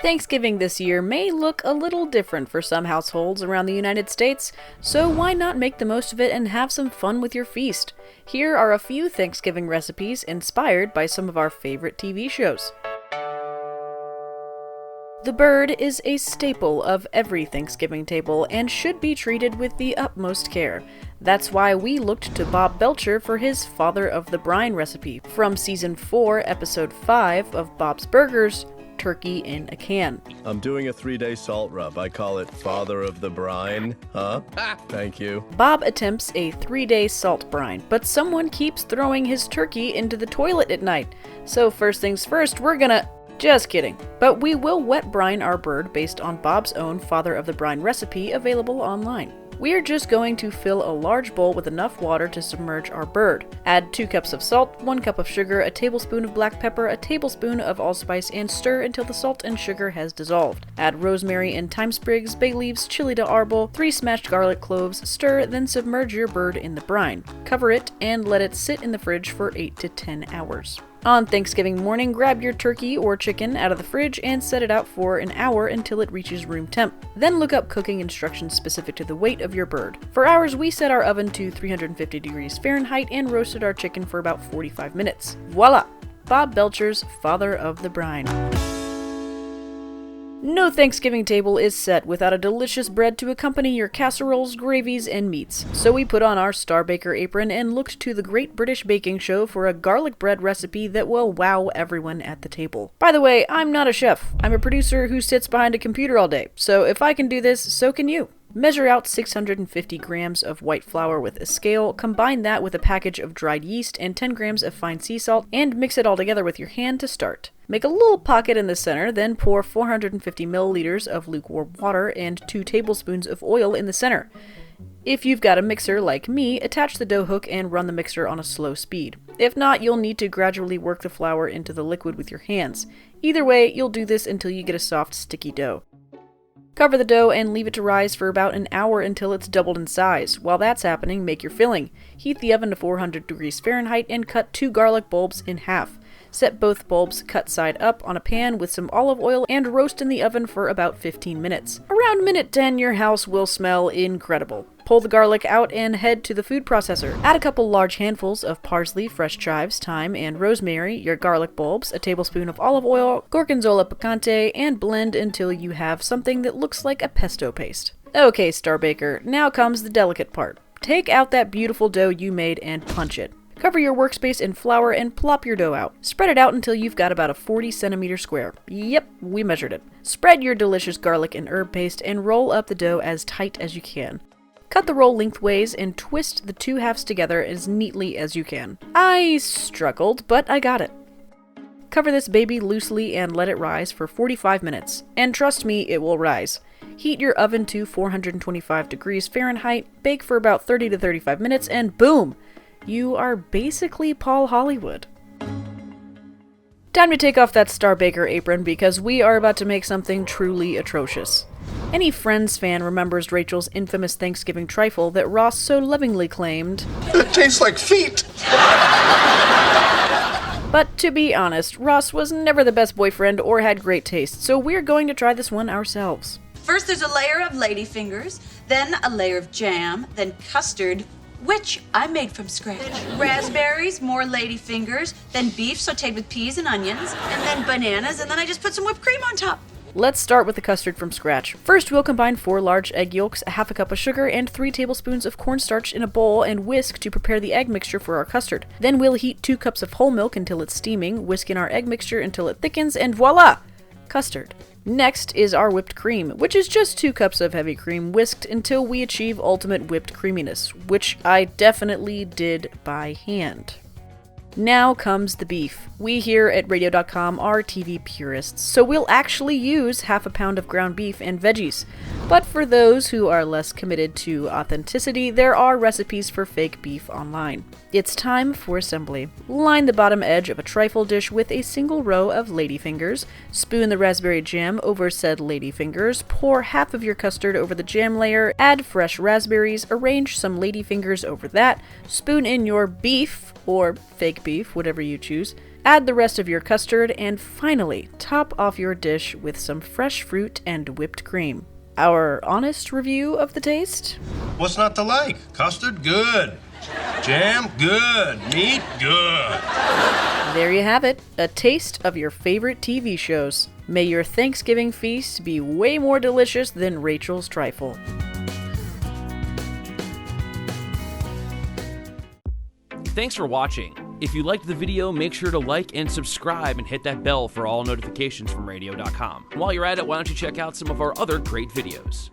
Thanksgiving this year may look a little different for some households around the United States, so why not make the most of it and have some fun with your feast? Here are a few Thanksgiving recipes inspired by some of our favorite TV shows. The bird is a staple of every Thanksgiving table and should be treated with the utmost care. That's why we looked to Bob Belcher for his Father of the Brine recipe from Season 4, Episode 5 of Bob's Burgers, Turkey in a Can. I'm doing a 3-day salt rub. I call it Father of the Brine. Huh? Thank you. Bob attempts a 3-day salt brine, but someone keeps throwing his turkey into the toilet at night. So first things first, we're gonna... Just kidding. But we will wet brine our bird based on Bob's own Father of the Brine recipe available online. We are just going to fill a large bowl with enough water to submerge our bird. Add 2 cups of salt, 1 cup of sugar, a tablespoon of black pepper, a tablespoon of allspice, and stir until the salt and sugar has dissolved. Add rosemary and thyme sprigs, bay leaves, chili de arbol, 3 smashed garlic cloves, stir, then submerge your bird in the brine. Cover it and let it sit in the fridge for 8 to 10 hours. On Thanksgiving morning, grab your turkey or chicken out of the fridge and set it out for an hour until it reaches room temp. Then look up cooking instructions specific to the weight of your bird. For ours, we set our oven to 350 degrees Fahrenheit and roasted our chicken for about 45 minutes. Voila! Bob Belcher's Father of the Brine. No Thanksgiving table is set without a delicious bread to accompany your casseroles, gravies, and meats. So we put on our Star Baker apron and looked to the Great British Baking Show for a garlic bread recipe that will wow everyone at the table. By the way, I'm not a chef. I'm a producer who sits behind a computer all day. So if I can do this, so can you. Measure out 650 grams of white flour with a scale, combine that with a package of dried yeast and 10 grams of fine sea salt, and mix it all together with your hand to start. Make a little pocket in the center, then pour 450 milliliters of lukewarm water and 2 tablespoons of oil in the center. If you've got a mixer like me, attach the dough hook and run the mixer on a slow speed. If not, you'll need to gradually work the flour into the liquid with your hands. Either way, you'll do this until you get a soft, sticky dough. Cover the dough and leave it to rise for about an hour until it's doubled in size. While that's happening, make your filling. Heat the oven to 400 degrees Fahrenheit and cut 2 garlic bulbs in half. Set both bulbs cut side up on a pan with some olive oil and roast in the oven for about 15 minutes. Around minute 10, your house will smell incredible. Pull the garlic out and head to the food processor. Add a couple large handfuls of parsley, fresh chives, thyme, and rosemary, your garlic bulbs, a tablespoon of olive oil, gorgonzola picante, and blend until you have something that looks like a pesto paste. Okay, Star Baker, now comes the delicate part. Take out that beautiful dough you made and punch it. Cover your workspace in flour and plop your dough out. Spread it out until you've got about a 40 centimeter square. Yep, we measured it. Spread your delicious garlic and herb paste and roll up the dough as tight as you can. Cut the roll lengthways and twist the 2 halves together as neatly as you can. I struggled, but I got it. Cover this baby loosely and let it rise for 45 minutes. And trust me, it will rise. Heat your oven to 425 degrees Fahrenheit, bake for about 30 to 35 minutes, and boom! You are basically Paul Hollywood. Time to take off that Star Baker apron because we are about to make something truly atrocious. Any Friends fan remembers Rachel's infamous Thanksgiving trifle that Ross so lovingly claimed, "It tastes like feet." But to be honest, Ross was never the best boyfriend or had great taste, so we're going to try this one ourselves. First there's a layer of ladyfingers, then a layer of jam, then custard, which I made from scratch. Raspberries, more ladyfingers, then beef sauteed with peas and onions, and then bananas, and then I just put some whipped cream on top. Let's start with the custard from scratch. First, we'll combine 4 large egg yolks, a half a cup of sugar, and 3 tablespoons of cornstarch in a bowl and whisk to prepare the egg mixture for our custard. Then we'll heat 2 cups of whole milk until it's steaming, whisk in our egg mixture until it thickens, and voila! Custard. Next is our whipped cream, which is just 2 cups of heavy cream whisked until we achieve ultimate whipped creaminess, which I definitely did by hand. Now comes the beef. We here at Radio.com are TV purists, so we'll actually use half a pound of ground beef and veggies. But for those who are less committed to authenticity, there are recipes for fake beef online. It's time for assembly. Line the bottom edge of a trifle dish with a single row of ladyfingers. Spoon the raspberry jam over said ladyfingers. Pour half of your custard over the jam layer. Add fresh raspberries. Arrange some ladyfingers over that. Spoon in your beef, or fake beef, whatever you choose. Add the rest of your custard, and finally, top off your dish with some fresh fruit and whipped cream. Our honest review of the taste? What's not to like? Custard, good. Jam, good. Meat, good. There you have it, a taste of your favorite TV shows. May your Thanksgiving feast be way more delicious than Rachel's trifle. Thanks for watching. If you liked the video, make sure to like and subscribe and hit that bell for all notifications from radio.com. While you're at it, why don't you check out some of our other great videos.